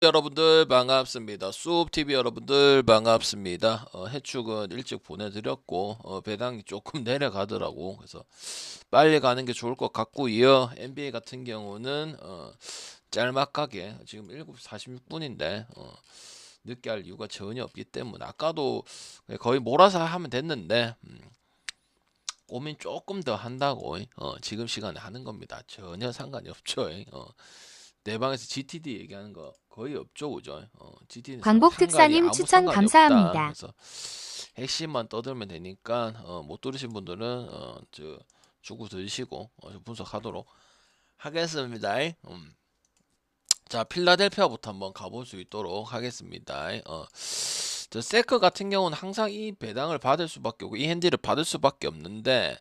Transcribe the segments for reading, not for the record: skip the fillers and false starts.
여러분들 반갑습니다. 수업TV 여러분들 반갑습니다. 해축은 일찍 보내드렸고 배당이 조금 내려가더라고. 그래서 빨리 가는 게 좋을 것 같고요. NBA 같은 경우는 짤막하게 지금 7시 46분인데 늦게 할 이유가 전혀 없기 때문에 아까도 거의 몰아서 하면 됐는데 고민 조금 더 한다고 지금 시간에 하는 겁니다. 전혀 상관이 없죠. 내 방에서 GTD 얘기하는 거 거의 없죠, 그죠? GTD는 광복 상관이 특사님 아무 추천 상관이 없다. 감사합니다. 그래서 핵심만 떠들면 되니까 못 들으신 분들은 주고 들으시고 분석하도록 하겠습니다. 자, 필라델피아부터 한번 가볼 수 있도록 하겠습니다. 저 세크 같은 경우는 항상 이 배당을 받을 수밖에 없고 이 핸디를 받을 수밖에 없는데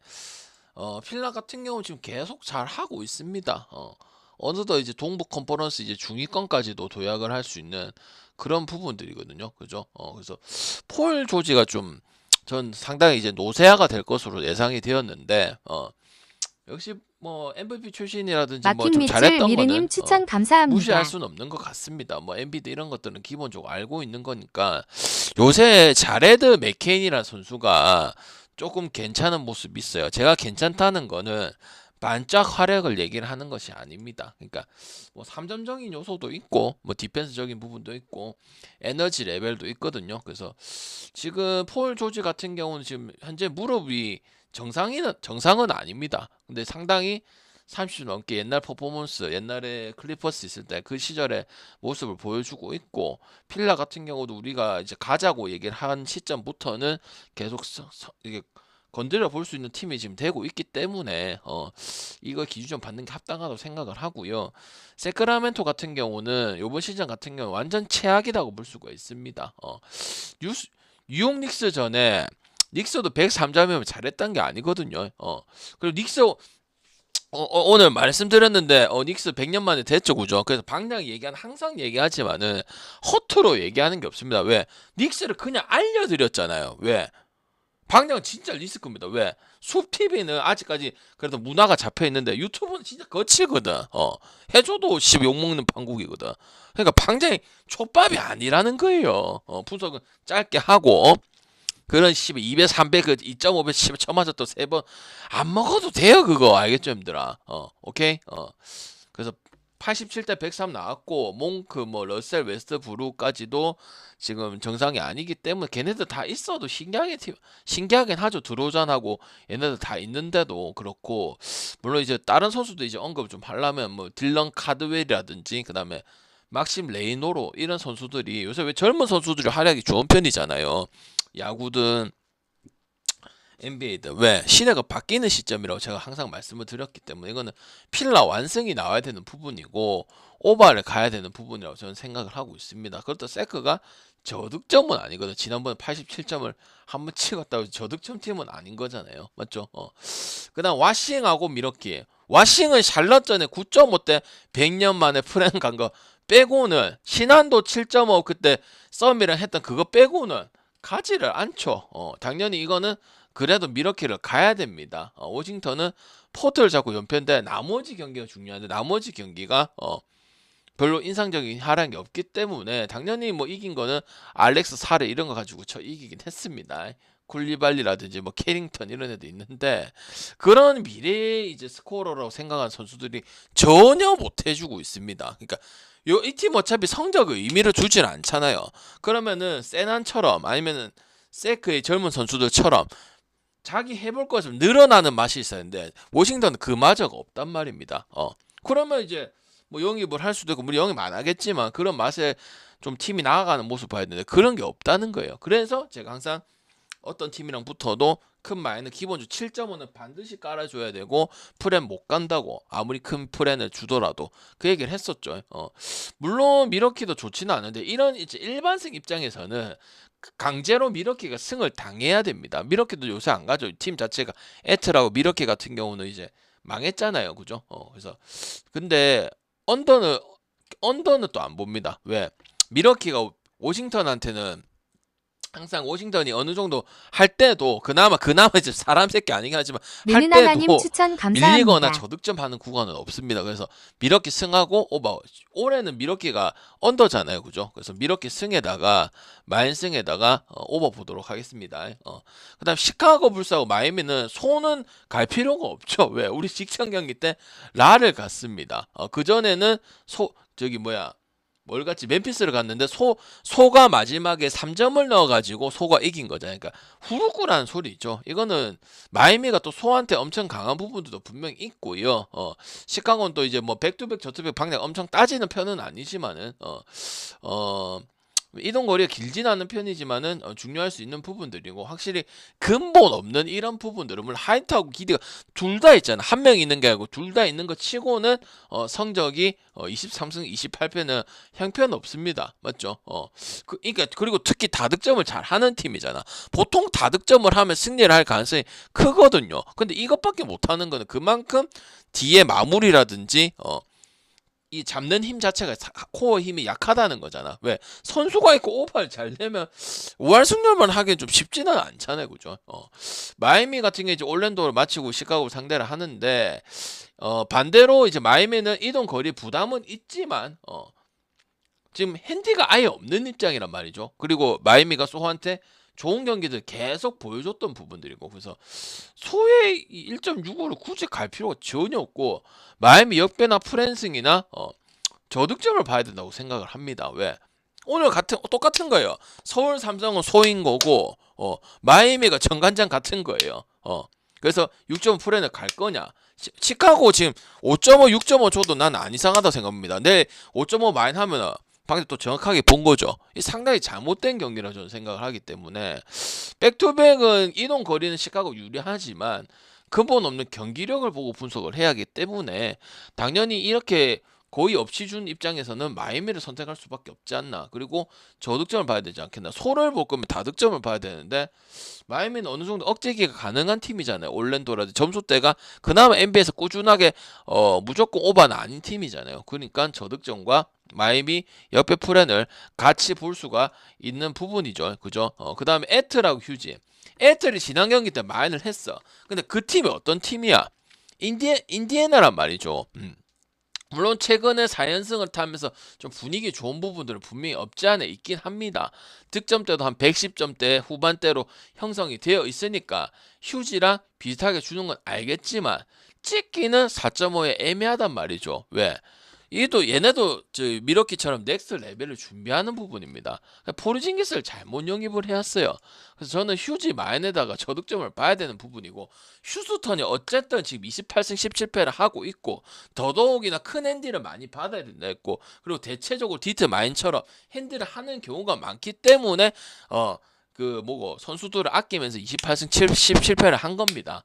필라 같은 경우는 지금 계속 잘 하고 있습니다. 어느덧 이제 동부 컨퍼런스 이제 중위권까지도 도약을 할 수 있는 그런 부분들이거든요. 그죠? 그래서 폴 조지가 좀 전 상당히 이제 노세아가 될 것으로 예상이 되었는데 역시 뭐 MVP 출신이라든지 뭐 마킹 좀 밑줄 잘했던 미르님 거는 추천 무시할 감사합니다. 수는 없는 것 같습니다. 뭐 엔비드 이런 것들은 기본적으로 알고 있는 거니까 요새 자레드 맥케인이라는 선수가 조금 괜찮은 모습이 있어요. 제가 괜찮다는 거는 반짝 활약을 얘기를 하는 것이 아닙니다. 그러니까 뭐 3점적인 요소도 있고 뭐 디펜스적인 부분도 있고 에너지 레벨도 있거든요. 그래서 지금 폴 조지 같은 경우는 지금 현재 무릎이 정상은 아닙니다. 근데 상당히 30주 넘게 옛날 퍼포먼스, 옛날에 클리퍼스 있을 때 그 시절의 모습을 보여주고 있고 필라 같은 경우도 우리가 이제 가자고 얘기를 한 시점부터는 계속 이게 건드려 볼 수 있는 팀이 지금 되고 있기 때문에 이거 기준점 받는 게 합당하다고 생각을 하고요. 세크라멘토 같은 경우는 이번 시즌 같은 경우 완전 최악이라고 볼 수가 있습니다. 뉴욕 닉스 전에 닉스도 103점이면 잘했던 게 아니거든요. 그리고 닉스 오늘 말씀드렸는데 닉스 100년 만에 됐죠, 그죠? 그래서 방장 얘기한 항상 얘기하지만은 허투루 얘기하는 게 없습니다. 왜? 닉스를 그냥 알려드렸잖아요. 왜? 방장은 진짜 리스크입니다. 왜? 숲 TV는 아직까지 그래도 문화가 잡혀 있는데 유튜브는 진짜 거칠거든. 해줘도 욕 먹는 판국이거든. 그러니까 방장이 족밥이 아니라는 거예요. 분석은 짧게 하고 그런 200, 300, 그 2.5배 쳐맞았던 3번 안 먹어도 돼요, 그거. 알겠죠, 힘들아. 오케이? 그래서 87대 103 나왔고 몽크 뭐 러셀 웨스트브룩까지도 지금 정상이 아니기 때문에 걔네들 다 있어도 신기하긴 하죠. 드로잔하고 얘네들 다 있는데도 그렇고 물론 이제 다른 선수도 이제 언급 좀 하려면 뭐 딜런 카드웰이라든지 그다음에 막심 레이노로 이런 선수들이 요새 왜 젊은 선수들이 활약이 좋은 편이잖아요. 야구든 NBA든 왜 시대가 바뀌는 시점이라고 제가 항상 말씀을 드렸기 때문에 이거는 필라 완성이 나와야 되는 부분이고 오버를 가야 되는 부분이라고 저는 생각을 하고 있습니다. 그렇다고 세크가 저득점은 아니거든. 지난번에 87점을 한번 찍었다고 저득점 팀은 아닌 거잖아요. 맞죠? 그다음 와싱하고 미러키. 와싱은 샬럿전에 9.5대 100년 만에 프랭 간 거 빼고는 신한도 7.5 그때 썸이랑 했던 그거 빼고는 가지를 않죠. 당연히 이거는 그래도 미러키를 가야 됩니다. 워싱턴은 포트를 잡고 연패인데 나머지 경기가 중요한데 나머지 경기가 별로 인상적인 하락이 없기 때문에 당연히 뭐 이긴 거는 알렉스 사레 이런 거 가지고 저 이기긴 했습니다. 쿨리발리라든지 뭐 캐링턴 이런 애도 있는데 그런 미래의 이제 스코어라고 생각하는 선수들이 전혀 못 해주고 있습니다. 그러니까 이 팀 어차피 성적의 의미를 주진 않잖아요. 그러면은 세난처럼 아니면은 세크의 젊은 선수들처럼 자기 해볼 것을 늘어나는 맛이 있었는데 워싱턴은 그마저가 없단 말입니다. 그러면 이제 뭐 영입을 할 수도 있고 물론 영입 안 하겠지만 그런 맛에 좀 팀이 나아가는 모습 봐야 되는데 그런 게 없다는 거예요. 그래서 제가 항상 어떤 팀이랑 붙어도 큰 마이는 기본적으로 7.5는 반드시 깔아줘야 되고 프렌 못 간다고 아무리 큰 프렌을 주더라도 그 얘기를 했었죠. 물론 미러키도 좋지는 않은데 이런 이제 일반생 입장에서는 강제로 미러키가 승을 당해야 됩니다. 미러키도 요새 안 가죠. 팀 자체가 에트라고 미러키 같은 경우는 이제 망했잖아요. 그죠? 그래서 근데 언더는 또 안 봅니다. 왜? 미러키가 워싱턴한테는 항상 워싱턴이 어느 정도 할 때도 그나마 이제 사람 새끼 아니긴 하지만 할 느느나나님 때도 추천 밀리거나 감사합니다. 저득점 하는 구간은 없습니다. 그래서 미러키 승하고 오버. 올해는 미러키가 언더잖아요, 그죠? 그래서 미러키 승에다가 마인 승에다가 오버 보도록 하겠습니다. 그다음 시카고 불스하고 마이애미는 손은 갈 필요가 없죠. 왜? 우리 직전 경기 때 라를 갔습니다. 그 전에는 저기 뭐야? 뭘 갔지? 멤피스를 갔는데 소가 마지막에 3점을 넣어가지고 소가 이긴 거잖아요. 그러니까 후루꾸라는 소리 있죠. 이거는 마이미가 또 소한테 엄청 강한 부분들도 분명히 있고요. 시카고는 또 이제 뭐 백투백 저투백 방향 엄청 따지는 편은 아니지만은 어, 이동 거리가 길진 않은 편이지만은 중요할 수 있는 부분들이고 확실히 근본 없는 이런 부분들은 물론 하이트하고 기디가 둘 다 있잖아. 한 명 있는 게 아니고 둘 다 있는 거 치고는 성적이 23승 28패는 형편없습니다. 맞죠? 그러니까 그리고 특히 다득점을 잘 하는 팀이잖아. 보통 다득점을 하면 승리를 할 가능성이 크거든요. 근데 이것밖에 못 하는 거는 그만큼 뒤에 마무리라든지 이 잡는 힘 자체가 코어 힘이 약하다는 거잖아. 왜? 선수가 있고 오버를 잘 내면 5할 승률만 하기엔 좀 쉽지는 않잖아요. 그죠? 마이애미 같은 게 이제 올랜도를 마치고 시카고를 상대를 하는데 반대로 이제 마이애미는 이동 거리 부담은 있지만 지금 핸디가 아예 없는 입장이란 말이죠. 그리고 마이애미가 소호한테 좋은 경기들 계속 보여줬던 부분들이고 그래서 소의 1.65를 굳이 갈 필요가 전혀 없고 마이애미 역배나 프랜승이나 저득점을 봐야 된다고 생각을 합니다. 왜? 오늘 똑같은 거예요. 서울 삼성은 소인 거고 마이애미가 정관장 같은 거예요. 그래서 6.5 프랜을 갈 거냐? 시카고 지금 5.5, 6.5 줘도 난 안 이상하다 생각합니다. 내 5.5 마인 하면은 방금 또 정확하게 본 거죠. 이 상당히 잘못된 경기라 저는 생각을 하기 때문에 백투백은 이동 거리는 시카고 유리하지만 근본 없는 경기력을 보고 분석을 해야 하기 때문에 당연히 이렇게 거의 없이 준 입장에서는 마이애미를 선택할 수밖에 없지 않나. 그리고 저득점을 봐야 되지 않겠나. 소를 볼 거면 다득점을 봐야 되는데 마이애미는 어느 정도 억제기가 가능한 팀이잖아요. 올랜도라든지 점수대가 그나마 NBA에서 꾸준하게 무조건 오버는 아닌 팀이잖아요. 그러니까 저득점과 마이애미 옆에 프렌을 같이 볼 수가 있는 부분이죠. 그죠? 그 다음에 에틀하고 휴지. 에틀이 지난 경기 때 마인을 했어. 근데 그 팀이 어떤 팀이야? 인디애나란 말이죠. 물론 최근에 4연승을 타면서 좀 분위기 좋은 부분들은 분명히 없지 않아 있긴 합니다. 득점대도 한 110점대 후반대로 형성이 되어 있으니까 휴지랑 비슷하게 주는 건 알겠지만 찍기는 4.5에 애매하단 말이죠. 왜? 이도 얘네도 저 미러키처럼 넥스트 레벨을 준비하는 부분입니다. 포르징기스를 잘못 영입을 해왔어요. 그래서 저는 휴지 마인에다가 저득점을 봐야 되는 부분이고 휴스턴이 어쨌든 지금 28승 17패를 하고 있고 더더욱이나 큰 핸디를 많이 받아야 된다 했고 그리고 대체적으로 디트 마인처럼 핸디를 하는 경우가 많기 때문에 그 뭐고 선수들을 아끼면서 28승 17패를 한 겁니다.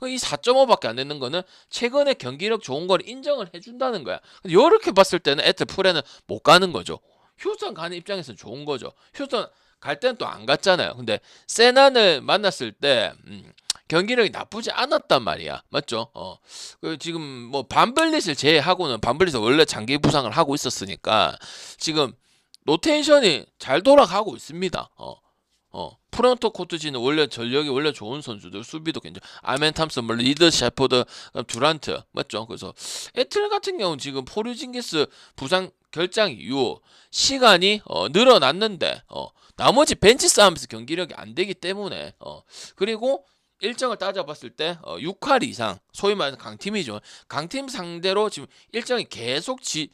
이 4.5밖에 안 되는 거는 최근에 경기력 좋은 걸 인정을 해준다는 거야. 근데 이렇게 봤을 때는 애틀 프레는 못 가는 거죠. 휴스턴 가는 입장에서는 좋은 거죠. 휴스턴 갈 때는 또 안 갔잖아요. 근데 세난을 만났을 때 경기력이 나쁘지 않았단 말이야. 맞죠? 그 지금 뭐 반블릿을 제외하고는 반블릿은 원래 장기 부상을 하고 있었으니까 지금 로테이션이 잘 돌아가고 있습니다. 프론토 코트지는 원래 전력이 원래 좋은 선수들 수비도 괜찮. 아멘 탐슨, 뭐 리드 셰퍼드, 두란트 맞죠? 그래서 에틀 같은 경우는 지금 포르징기스 부상 결장 이후 시간이 늘어났는데 나머지 벤치 싸움에서 경기력이 안 되기 때문에 그리고 일정을 따져봤을 때 6할 이상 소위 말하는 강팀이죠. 강팀 상대로 지금 일정이 계속 지금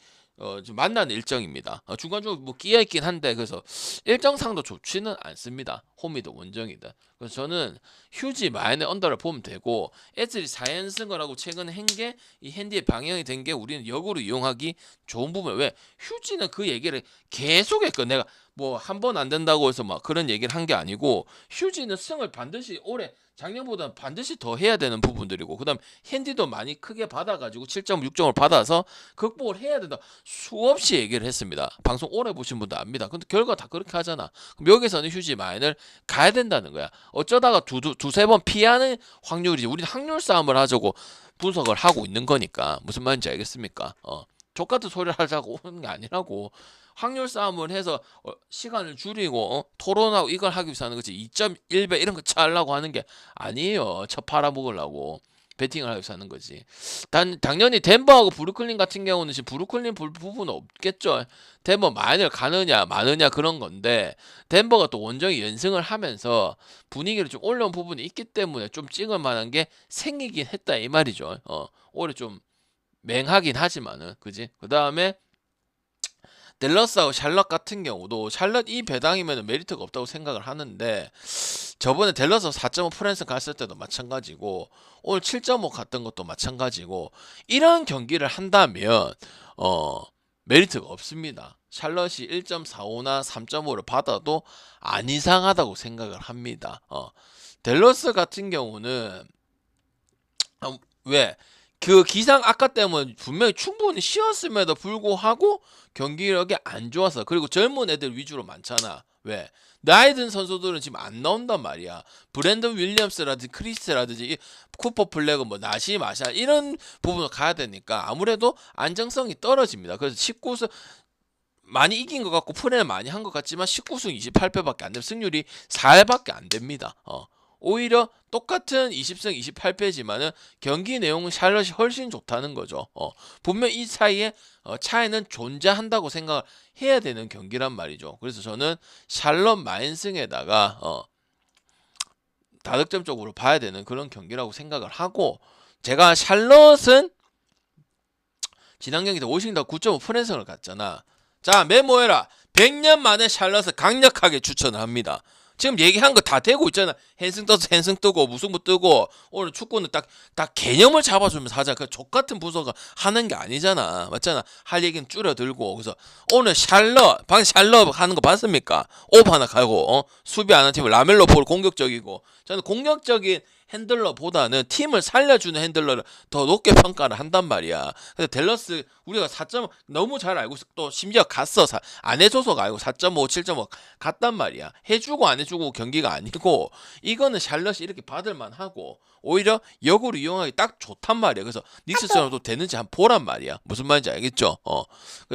만나는 일정입니다. 중간중간 뭐 끼어 있긴 한데 그래서 일정상도 좋지는 않습니다. 홈이든 원정이든. 그래서 저는 휴지 마인의 언더를 보면 되고 애들이 4연승을 하고 최근에 한 게 이 핸디의 방향이 된 게 우리는 역으로 이용하기 좋은 부분. 왜 휴지는 그 얘기를 계속 했거. 내가 뭐 한 번 안 된다고 해서 막 그런 얘기를 한 게 아니고 휴지는 승을 반드시 올해 작년보다는 반드시 더 해야 되는 부분들이고 그다음 핸디도 많이 크게 받아가지고 7점 6점을 받아서 극복을 해야 된다 수없이 얘기를 했습니다. 방송 오래 보신 분도 압니다. 근데 결과 다 그렇게 하잖아. 그럼 여기서는 휴지 마인을 가야 된다는 거야. 어쩌다가 두세 번 피하는 확률이지. 우리는 확률 싸움을 하자고 분석을 하고 있는 거니까 무슨 말인지 알겠습니까? 족같은 소리를 하자고 오는 게 아니라고 확률 싸움을 해서 시간을 줄이고 토론하고 이걸 하기 위해서 하는 거지. 2.1배 이런 거 차려고 하는 게 아니에요. 쳐 팔아먹으려고 배팅을 하기 위해서 하는 거지. 당연히 덴버하고 브루클린 같은 경우는 지금 브루클린 부분은 없겠죠. 덴버 마인을 가느냐 마느냐 그런 건데, 덴버가 또 원정이 연승을 하면서 분위기를 좀 올려온 부분이 있기 때문에 좀 찍을 만한 게 생기긴 했다 이 말이죠. 올해 좀 맹하긴 하지만은, 그지? 그 다음에 댈러스하고 샬럿 같은 경우도 샬럿 이 배당이면 메리트가 없다고 생각을 하는데, 저번에 댈러스 4.5 프랜스 갔을 때도 마찬가지고 오늘 7.5 갔던 것도 마찬가지고, 이런 경기를 한다면 메리트가 없습니다. 샬럿이 1.45나 3.5를 받아도 안 이상하다고 생각을 합니다. 댈러스 같은 경우는 왜? 그 기상 악화 때문에 분명히 충분히 쉬었음에도 불구하고 경기력이 안 좋아서, 그리고 젊은 애들 위주로 많잖아. 왜? 나이 든 선수들은 지금 안 나온단 말이야. 브랜든 윌리엄스라든지 크리스라든지 쿠퍼 플래그 뭐 나시 마샬 이런 부분을 가야 되니까 아무래도 안정성이 떨어집니다. 그래서 19승 많이 이긴 것 같고 플레이를 많이 한 것 같지만 19승 28패밖에 안 되면 승률이 4할밖에 안 됩니다. 오히려 똑같은 20승 28패지만은 경기 내용은 샬럿이 훨씬 좋다는 거죠. 분명 이 사이에 차이는 존재한다고 생각을 해야 되는 경기란 말이죠. 그래서 저는 샬럿 마인승에다가 다득점 쪽으로 봐야 되는 그런 경기라고 생각을 하고, 제가 샬럿은 지난 경기 때 워싱턴 9.5 프랜승을 갔잖아. 자, 메모해라. 100년 만에 샬럿을 강력하게 추천을 합니다. 지금 얘기한 거 다 되고 있잖아. 핸승 떠서 핸승 뜨고 무승부 뜨고, 오늘 축구는 딱 개념을 잡아주면서 하자. 그 족같은 부서가 하는 게 아니잖아. 맞잖아. 할 얘기는 줄여들고. 그래서 오늘 샬럿 하는 거 봤습니까? 오버 하나 가고 수비 안 하는 팀은 라멜로 볼 공격적이고, 저는 공격적인 핸들러보다는 팀을 살려주는 핸들러를 더 높게 평가를 한단 말이야. 그래서 댈러스 우리가 4.5 너무 잘 알고 있어. 또 심지어 갔어. 안 해줘서가 아니고 4.5, 7.5 갔단 말이야. 해주고 안 해주고 경기가 아니고, 이거는 샬럿이 이렇게 받을만 하고 오히려 역으로 이용하기 딱 좋단 말이야. 그래서 닉스처럼도 되는지 한번 보란 말이야. 무슨 말인지 알겠죠?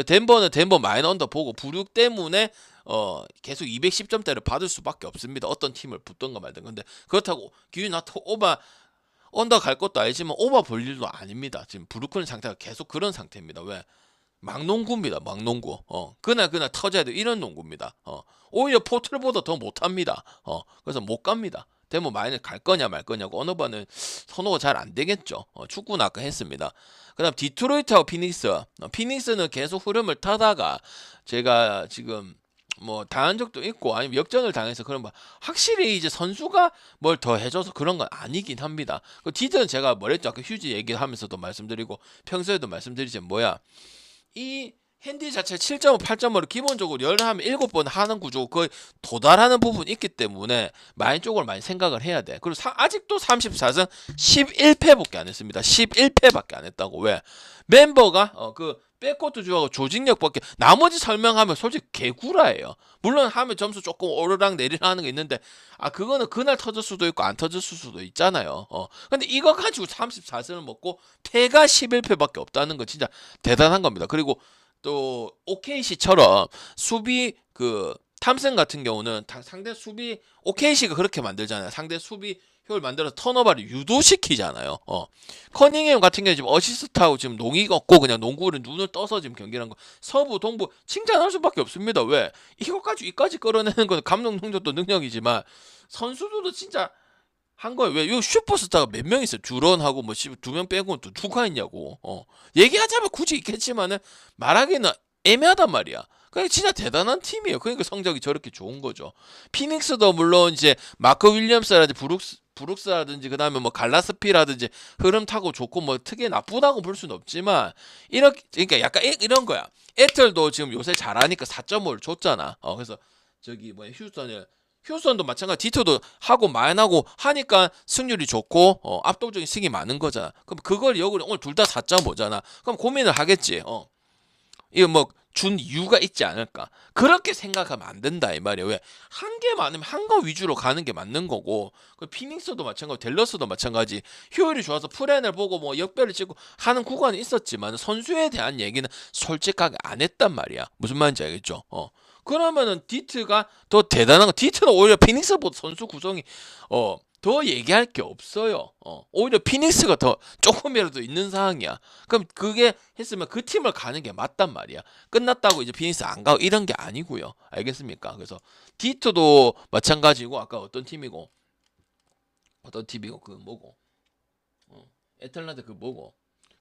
덴버는 덴버 마이너 언더 보고 부륙 때문에 계속 210점대를 받을 수밖에 없습니다. 어떤 팀을 붙던가 말든. 근데 그렇다고 기준이 나타고 오버 언더 갈 것도 아니지만 오버 볼 일도 아닙니다. 지금 브루클린 상태가 계속 그런 상태입니다. 왜? 막농구입니다. 막농구. 그날 터져야 돼. 이런 농구입니다. 오히려 포틀보다 더 못합니다. 그래서 못 갑니다. 데모 마이너 갈 거냐 말 거냐고 어느 번은 선호가 잘 안 되겠죠. 축구는 아까 했습니다. 그 다음 디트로이트하고 피닉스는 계속 흐름을 타다가 제가 지금 뭐 당한 적도 있고 아니면 역전을 당해서 그런 거, 확실히 이제 선수가 뭘 더 해줘서 그런 건 아니긴 합니다. 그 디드는 제가 뭐랬죠? 아까 휴지 얘기하면서도 말씀드리고 평소에도 말씀드리지만 이 핸디 자체 7.5, 8.5를 기본적으로 열하면 7번 하는 구조 거의 도달하는 부분이 있기 때문에 마인 쪽으로 많이 생각을 해야 돼. 그리고 아직도 34승 11패밖에 안 했습니다. 11패밖에 안 했다고. 왜? 멤버가 그 백코트 주하고 조직력밖에, 나머지 설명하면 솔직히 개구라예요. 물론 하면 점수 조금 오르락 내리락 하는 게 있는데 그거는 그날 터질 수도 있고 안 터질 수도 있잖아요. 근데 이거 가지고 34승을 먹고 패가 11패밖에 없다는 거 진짜 대단한 겁니다. 그리고 또 OKC처럼 수비 탐슨 같은 경우는 상대 수비 OKC가 그렇게 만들잖아요. 상대 수비 효율 만들어서 턴오버를 유도시키잖아요. 커닝햄 같은 경우 지금 어시스트하고 지금 농이가 없고 그냥 농구를 눈을 떠서 지금 경기를 한 거, 서부 동부 칭찬할 수밖에 없습니다. 왜? 이까지 끌어내는 건 감독 능력도 능력이지만 선수들도 진짜 한 거예요. 왜? 요 슈퍼스타가 몇 명 있어요. 듀런하고 뭐 2명 빼고는 또 누가 있냐고. 얘기하자면 굳이 있겠지만은 말하기는 애매하단 말이야. 그냥 진짜 대단한 팀이에요. 그러니까 성적이 저렇게 좋은 거죠. 피닉스도 물론 이제 마크 윌리엄스라든지 브룩스라든지 그다음에 뭐 갈라스피라든지 흐름 타고 좋고 뭐 특히 나쁘다고 볼 수는 없지만, 이렇게 그러니까 약간 이런 거야. 애틀도 지금 요새 잘하니까 4.5를 줬잖아. 그래서 저기 뭐 휴스턴도 마찬가지. 디토도 하고 마인하고 하니까 승률이 좋고 압도적인 승이 많은 거잖아. 그럼 그걸 역으로 오늘 둘 다 4.5잖아. 그럼 고민을 하겠지. 이거 뭐 준 이유가 있지 않을까. 그렇게 생각하면 안 된다 이 말이에요. 왜? 한 개 많으면 한 거 위주로 가는 게 맞는 거고, 그 피닉스도 마찬가지, 댈러스도 마찬가지. 효율이 좋아서 플랜을 보고 뭐 역배를 찍고 하는 구간이 있었지만 선수에 대한 얘기는 솔직하게 안 했단 말이야. 무슨 말인지 알겠죠? 그러면은 디트가 더 대단한 거. 디트는 오히려 피닉스보다 선수 구성이 더 얘기할 게 없어요. 오히려 피닉스가 더 조금이라도 있는 상황이야. 그럼 그게 했으면 그 팀을 가는 게 맞단 말이야. 끝났다고 이제 피닉스 안 가고 이런 게 아니고요. 알겠습니까? 그래서 디트도 마찬가지고, 아까 어떤 팀이고 그 뭐고, 애틀란타 그 뭐고,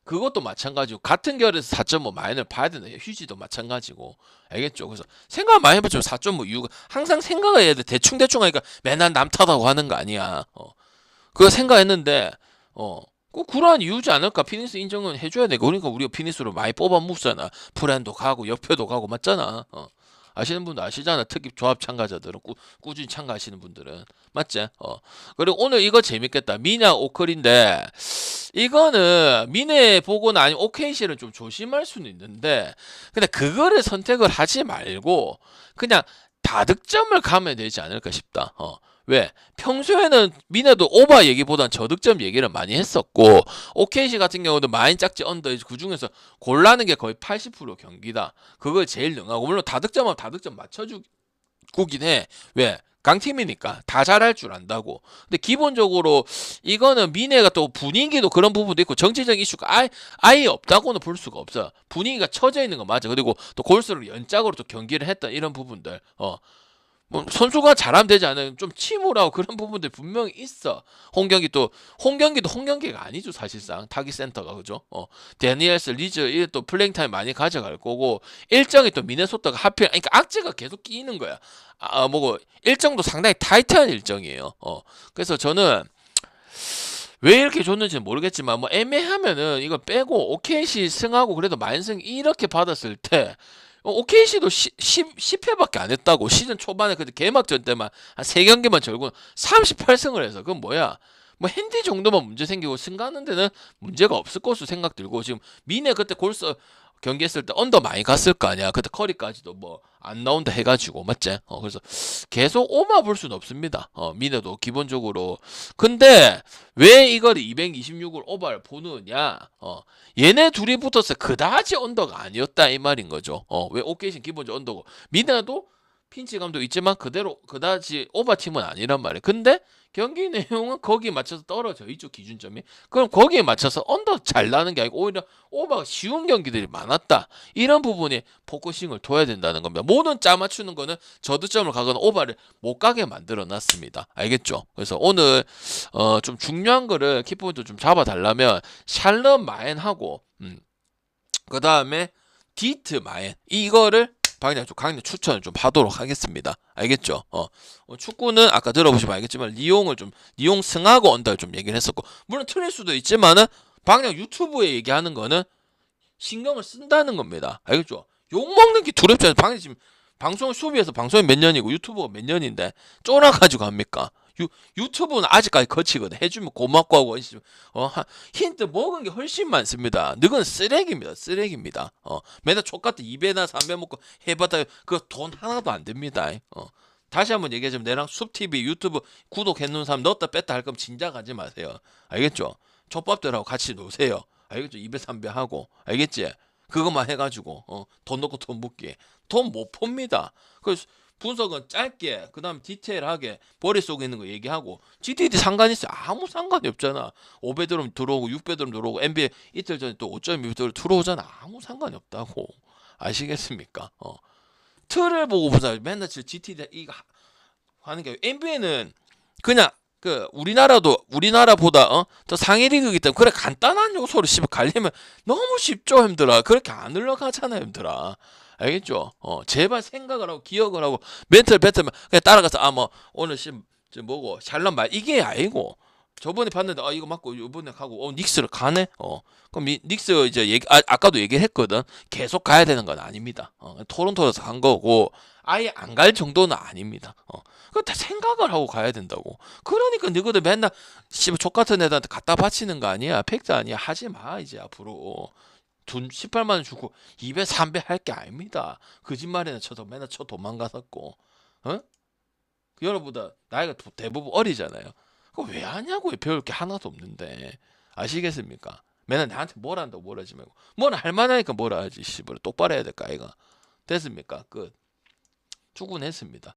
그것도 마찬가지고, 같은 결에서 4.5 마이너를 봐야 된다. 휴지도 마찬가지고. 알겠죠? 그래서 생각 많이 해보죠. 4.5 이유가 항상 생각을 해야 돼. 대충 하니까 맨날 남 탓하고 하는 거 아니야. 그거 생각했는데 꼭 그러한 이유지 않을까. 피니스 인정은 해줘야 돼. 그러니까 우리가 피니스로 많이 뽑아 묵잖아. 프렌도 가고 옆에도 가고 맞잖아. 아시는 분도 아시잖아. 특히 조합 참가자들은 꾸준히 참가하시는 분들은 맞지? 그리고 오늘 이거 재밌겠다. 미냐 오클인데, 이거는 미네 보거나 아니면 OKC를 좀 조심할 수는 있는데, 근데 그거를 선택을 하지 말고 그냥 다득점을 가면 되지 않을까 싶다. 왜? 평소에는 미네도 오바 얘기보단 저득점 얘기를 많이 했었고, OKC 같은 경우도 많이 짝지 언더, 그 중에서 골라는 게 거의 80% 경기다. 그걸 제일 능하고, 물론 다득점하면 다득점 맞춰주긴 해. 왜? 강팀이니까 다 잘할 줄 안다고. 근데 기본적으로 이거는 미네가 또 분위기도 그런 부분도 있고, 정치적 이슈가 아예 없다고는 볼 수가 없어. 분위기가 처져 있는 거 맞아. 그리고 또 골수로 연짝으로 또 경기를 했던 이런 부분들. 뭐 선수가 잘하면 되지 않아요. 좀 침울하고 그런 부분들 분명히 있어. 홍경기도 홍경기가 아니죠 사실상. 타깃 센터가, 그죠? 데니엘스, 리즈 이 또 플레잉 타임 많이 가져갈 거고, 일정이 또 미네소타가 하필, 그러니까 악재가 계속 끼이는 거야. 뭐고 일정도 상당히 타이트한 일정이에요. 그래서 저는 왜 이렇게 줬는지는 모르겠지만, 뭐 애매하면은 이거 빼고 OKC 승하고 그래도 만승 이렇게 받았을 때, OKC도 10회밖에 안 했다고. 시즌 초반에 그때 개막전 때만 한 3경기만 절고 38승을 해서, 그건 뭐야? 뭐 핸디 정도만 문제 생기고 승 가는 데는 문제가 없을 것으로 생각 들고, 지금 미네 그때 골스 경기했을 때 언더 많이 갔을 거 아니야. 그때 커리까지도 뭐 안 나온다 해가지고 맞지? 그래서 계속 오마 볼 수는 없습니다. 미네도 기본적으로. 근데 왜 이걸 226을 오바를 보느냐? 얘네 둘이 붙어서 그다지 언더가 아니었다 이 말인 거죠. 왜 오케이신 기본적으로 언더고, 미네도 핀치 감도 있지만 그대로 그다지 오바 팀은 아니란 말이에요. 근데 경기 내용은 거기에 맞춰서 떨어져 있죠, 기준점이. 그럼 거기에 맞춰서 언더 잘 나는 게 아니고 오히려 오버가 쉬운 경기들이 많았다. 이런 부분에 포커싱을 둬야 된다는 겁니다. 모든 짜 맞추는 거는 저득점을 가거나 오버를 못 가게 만들어 놨습니다. 알겠죠? 그래서 오늘 좀 중요한 거를 키포인트 좀 잡아달라면 샬럿 마엔하고 그 다음에 디트 마엔, 이거를 강력 추천을 좀 하도록 하겠습니다. 알겠죠? 축구는 아까 들어보시면 알겠지만 리용 승하고 언더를 좀 얘기를 했었고, 물론 틀릴 수도 있지만은 방향 유튜브에 얘기하는 거는 신경을 쓴다는 겁니다. 알겠죠? 욕먹는 게 두렵잖아요. 방향 지금 방송을 수비해서 방송이 몇 년이고 유튜브가 몇 년인데 쫄아가지고 합니까? 유튜브는 아직까지 거치거든. 해주면 고맙고 하고 힌트 먹은 게 훨씬 많습니다. 너는 쓰레기입니다. 맨날 족같은 2배나 3배 먹고 해봤다. 그거 돈 하나도 안 됩니다. 다시 한번 얘기하자면, 내랑 숲TV 유튜브 구독해놓은 사람 넣었다 뺐다 할 거면 진작 하지 마세요. 알겠죠? 족밥들하고 같이 노세요. 알겠죠? 2배 3배 하고. 알겠지? 그것만 해가지고 돈 넣고 돈 묻기. 돈 못 봅니다. 그래서 분석은 짧게, 그 다음 디테일하게 머릿속에 있는 거 얘기하고, GTD 상관 있어요? 아무 상관이 없잖아. 5배드럼 들어오고 6배드럼 들어오고 NBA 이틀 전에 또 5.2배드럼 들어오잖아. 아무 상관이 없다고. 아시겠습니까? 틀을 보고 보자. 맨날 GTD 이거 하는 게, NBA는 그냥 그 우리나라보다 더 상위 리그이기 때문에 그래 간단한 요소를 갈리면 너무 쉽죠, 힘들어. 그렇게 안 흘러가잖아, 힘들어. 알겠죠? 제발 생각을 하고 기억을 하고 멘탈 뱉으면 그냥 따라가서 뭐 오늘 뭐고 샬럿 말 이게 아니고, 저번에 봤는데 이거 맞고 이번에 가고 닉스를 가네. 그럼 닉스 이제 아까도 얘기를 했거든. 계속 가야 되는 건 아닙니다. 토론토에서 간 거고 아예 안 갈 정도는 아닙니다. 그거 다 생각을 하고 가야 된다고. 그러니까 너희들 맨날 족같은 애들한테 갖다 바치는 거 아니야. 팩트 아니야. 하지 마 이제 앞으로. 돈 18만 원 주고 2배 3배 할 게 아닙니다. 거짓말이나 쳐도 맨날 쳐 도망가섰고 어? 여러분보다 나이가 대부분 어리잖아요. 그거 왜 하냐고요. 배울 게 하나도 없는데. 아시겠습니까? 맨날 나한테 뭘 한다고 뭐라 하지 말고 뭐는 할 만하니까 뭐라 하지. 씨발 똑바로 해야 될까 아이가. 됐습니까? 끝. 출근했습니다.